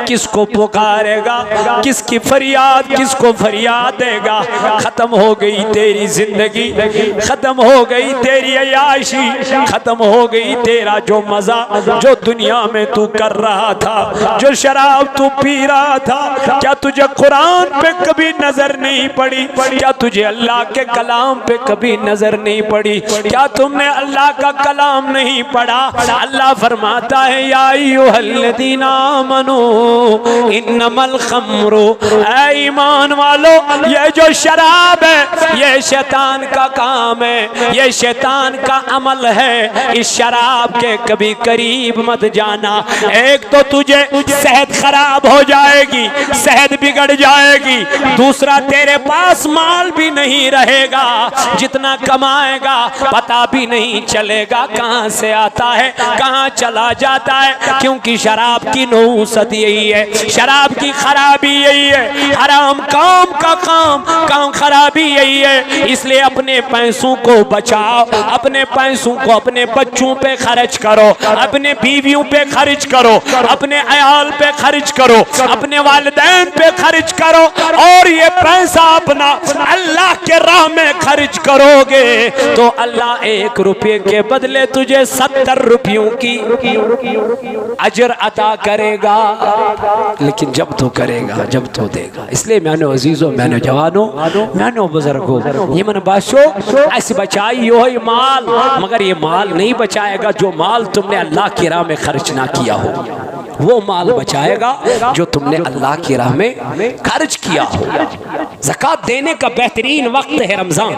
किसको पुकारेगा, किसकी फरियाद किसको फरियाद देगा। खत्म हो गई तेरी जिंदगी, खत्म हो गई तेरी अयाशी, खत्म हो गई तेरा जो मजा जो दुनिया में तू कर रहा था, जो शराब तू पी रहा था। क्या तुझे कुरान पे कभी नजर नहीं पड़ी? क्या तुझे अल्लाह के कलाम पे कभी नजर नहीं पड़ी? क्या तुमने अल्लाह का कलाम नहीं पढ़ा? अल्लाह फरमाता है या अय्युहल्लज़ीना आमनू इन्नमल खम्रु, ऐ ईमान वालो ये जो शराब है ये शैतान का काम है, ये शैतान का अमल है। इस शराब के कभी करीब मत जाना। एक तो तुझे सेहत खराब हो जाएगी, सेहत बिगड़ जाएगी, दूसरा तेरे पास माल भी नहीं रहेगा, जितना कमाएगा पता भी नहीं चलेगा कहां से आता है कहां चला जाता है। क्योंकि शराब की नौसत यही है, शराब की खराबी यही है, हराम काम का काम खराबी यही है। इसलिए अपने पैसों को बचाओ, अपने पैसों को अपने बच्चों पे खर्च करो, अपने बीवियों पे खर्च करो, अपने अयाल पे खर्च करो, अपने वालिदैन पे खर्च करो। और ये पैसा अपना अल्लाह के राह में खर्च करोगे तो अल्लाह 1 रुपये के बदले तुझे 70 रुपयों की अजर अता करेगा। लेकिन जब तो करेगा, जब तो देगा। इसलिए मैंने अजीजों, मैंने जवानों, मैंने बुजुर्गों, ये मन बाशो ऐसे बचाई हो माल, मगर ये माल नहीं बचाएगा जो माल तुमने अल्लाह की राह में खर्च ना किया हो। वो माल बचाएगा जो तुमने अल्लाह की राह में खर्च किया हो। ज़कात देने का बेहतरीन वक्त है रमजान,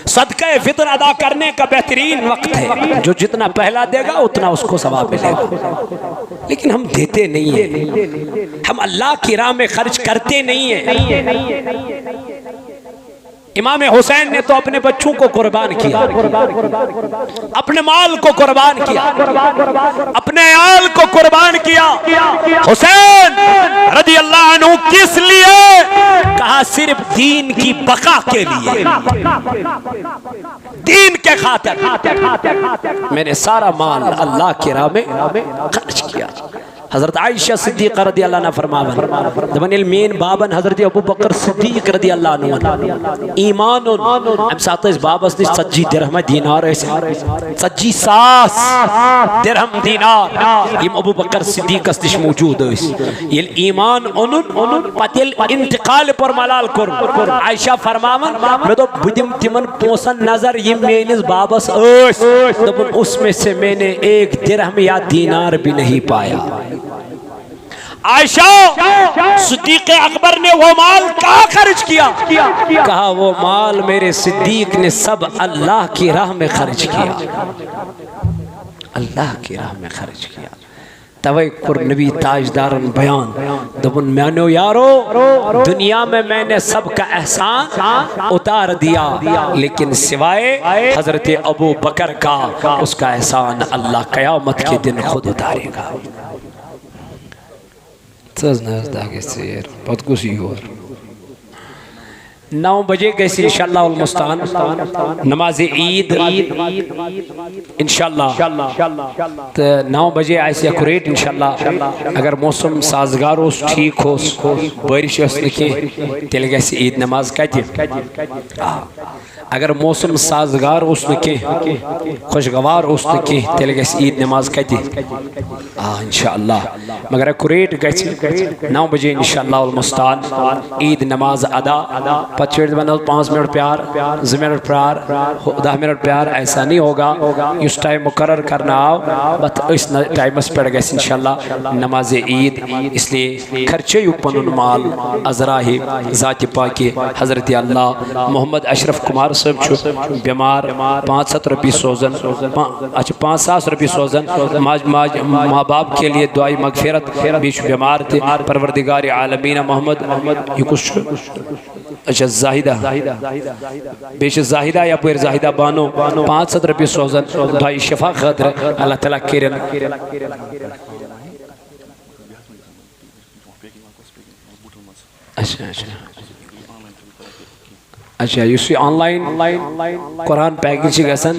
सदका फितर अदा करने का बेहतरीन वक्त है। जो जितना पहला देगा उतना उसको सवाब मिलेगा। लेकिन हम देते नहीं है, हम अल्लाह की राह में खर्च करते नहीं है। इमाम हुसैन ने तो अपने बच्चों को कुर्बान किया, अपने माल को कुर्बान किया, अपने आल को कुर्बान किया। हुसैन रज़ी अल्लाह अन्हु किस लिए? कहा सिर्फ दीन की बका के लिए, दीन के खातिर मैंने सारा माल अल्लाह की राह में खर्च किया। हजरत आयशा सिद्दीक़ा रज़ी अल्लाह अन्हा फरमावन दमनिल मीन बाबन हजरत अबू बकर सिद्दीक़ रज़ी अल्लाह अन्हु ईमानुन हम साथ इस बाबस ने सज्जी दिरहम दीनार है, सज्जी सास दिरहम दीनार इम अबू बकर सिद्दीक़ कस्तिश मौजूद है। ये ईमान उन पतिल इंतकाल पर मलाल कर। आयशा फरमावन मैं तो बुदिम तिमन पोसन नजर ये मेनिस बाबस दबन उसमें से मैंने 1 दिरहम या दीनार भी नहीं पाया। आयशा सिद्दीक़ अकबर ने वो माल कहाँ खर्च किया? कहा वो माल मेरे सिद्दीक ने सब अल्लाह की राह में खर्च किया, अल्लाह की राह में खर्च किया। तवे कुर नबी ताजदारन बयान दबुन मानो यारो दुनिया में मैंने सबका एहसान उतार दिया लेकिन सिवाय हजरत अबू बकर का उसका एहसान अल्लाह क़यामत के दिन खुद उतारेगा। बहुत कुछ 9 बजे गए इंशाअल्लाह उल मुस्तान नमाज ईद इंशाअल्लाह तो 9 बजे ऐसे एक्यूरेट इंशाअल्लाह अगर मौसम साजगार हो ठीक हो बारिश तेल गए ईद नमाज कत अगर मौसम साजगार खुशगवार तेल गए ईद नमाज कत इंशाअल्लाह मगर एक्यूरेट गए 9 बजे इंशाअल्लाह उल मुस्तान ईद नमाज अदा पच्चीस बनो 5 मिनट प्यार 2 मिनट प्यार 10 मिनट प्यार ऐसा नहीं होगा इस टाइम मुकर्रर करना आओ बस इस टाइमस पे गए इंशाअल्लाह नमाज ईद इसलिए खर्चे पन माल अजराही ज़ात पाक हज़रत अल्लाह मोहम्मद अशरफ कुमार साहब बीमार 500 रुपये सोजन अच्छा 5,000 रुपये सोजन माँ बाप के लिए दुआई मगफिरत बीच बीमार थे परवरदिगार आलमीन मोहम्मद ये कुछ अच्छा जाहिदा बेश जाहिदा या पुर जाहिदा बानो 500 रुपये सोजन दुआई शिफा खातिर अल्लाह ताला करें। अच्छा अच्छा अच्छा इस ऑनलाइन कुरान पैकेज गसन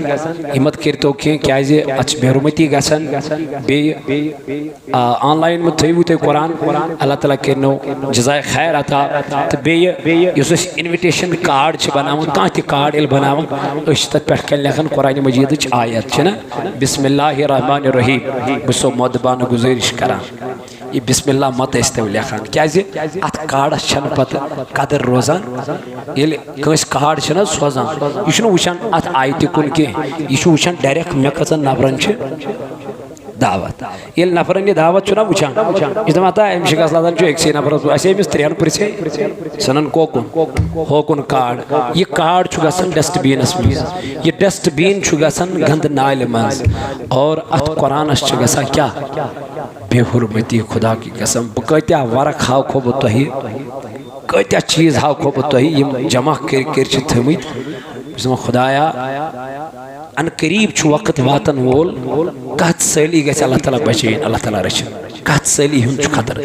हिम्मत करतो क्या बेरुमती गसन ऑनलाइन में थो तुम कुरान अल्लाह ताला करनो जज़ाए खैर अता तो बेस इन्विटेशन कार्ड बनावन कह कार्ड बनावन तथ पे लिखन कुरान मजीद आयत ना बिस्मिल्लाहिर रहमानिर रहीम बसो मोदबान गुजारिश करान ये बिस्मिल्लाह मत इस्तेव लिखान क्या अत कार्डस पत कदर रोजान ये कार्ड सोजान यह वुचान अत आयत कुन कह यह वुचान डायरेक्ट मे कचन नफरन दावत ये नफरन यह दावत वुचान यह दपान अमिश लादान अक्स नफरस अमिस 3 पुरसे सनन कोकुन होकुन कार्ड यह कार्ड गसन डस्टबिनस मे यह डस्टबिन गंद नाल मज और अत कुरानस गसा क्या बेहुरमती खुदा की कसम बह कत्या वर्क हाव खो बह तुह कत्या चीज हाव खो बह तुह जमा कर थमित खुदाया अन करीब वक्त वातन वोल कत सली ग अल्लाह ताला बचन अल्लाह ताला रचन कत सली हूं खतर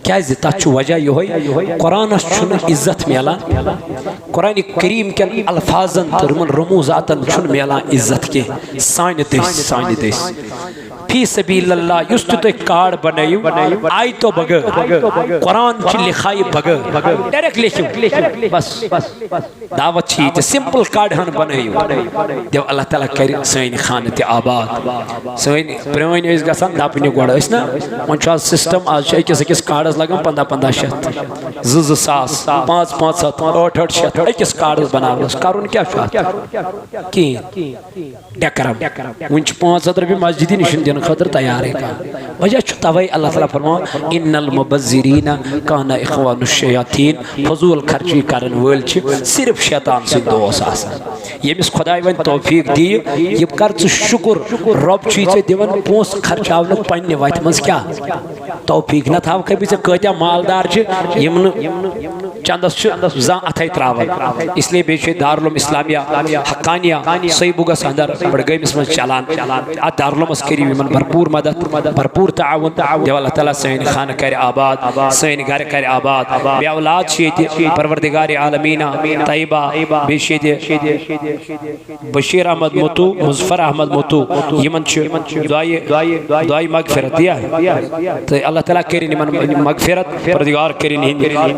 क्या तथ वजह यह कुरानस इज्जत मिलान कुरान करीम के अल्फाजन तो रमूजातन मिलान इज्जत कह सान दस फी सबीलिल्लाह युस तुम कार्ड बनयू आई तो बगैर कुरान लिखाई बगैर डायरेक्ट लिखियो बस दावत सिंपल कार्ड हन बनयू देव अल्लाह ताला कर सन खान त आबाद सन प्रोन गसान दपन गोड़ ना वो सिस्टम आज अकिस कार्डस लगे 15-15 शत 2-2 सास 5-5 8-8 शत अकिस कार्डस बनावस करुन क्या डेकरम वो 500 रुपये मस्जिद निशन दिन खतर तैयार है वजह तवे अल्लाह ताला फरमान इन्नल मुबज्जिरीन काना इख्वानुश्शयातीन फजूल खर्ची करन वल सिर्फ शैतान से दोस्त आसान यमिस खुदाई वन तौफीक दी ये कर शुक्र रब चे दिवन पोस खर्चावन पन्ने वत मज क्या तौफीक न थाव कभी कत्या मालदार चंदस जा अथे त्रावन इसलिए बे दारुल इस्लामिया हक्कानिया सही बुगस अंदर बड़गमिस मज चलान अत दारुलमस करी भरपूर मदद भरपूर ताउन देव अल्लाह ताला सन खान कर आबाद सन घर कर आबाद बे औलाद परवरदिगार आलमीना तैयबा बशीर अहमद मोतू मुजफ्फर अहमद मोतू यमन दुआई मगफिरत दिया तो अल्लाह ताला करिन मगफिरत परवरदिगार करिन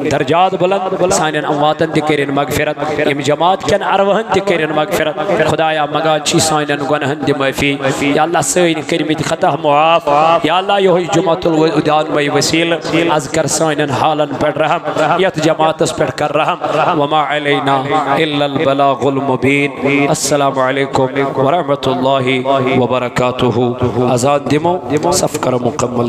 दर्जात बुलंद सानन अमवातन ते करिन मगफिरत यम जमात कन अरवहन ते करिन मगफिरत खुदाया मगा छी सानन गुनहन दे माफी या अल्लाह सन करिमित खता मुआफ या अल्लाह यो जुमातुल उदान मई वसील आज कर सानन हालन पर रहम यत जमातस पर कर रहम वमा अलैना इल्लल बलागुल मुबीन। अस्सलामु अलैकुम व रहमतुल्लाहि व बरकातुहू। आजाद दिमो सफ कर मुकम्मल।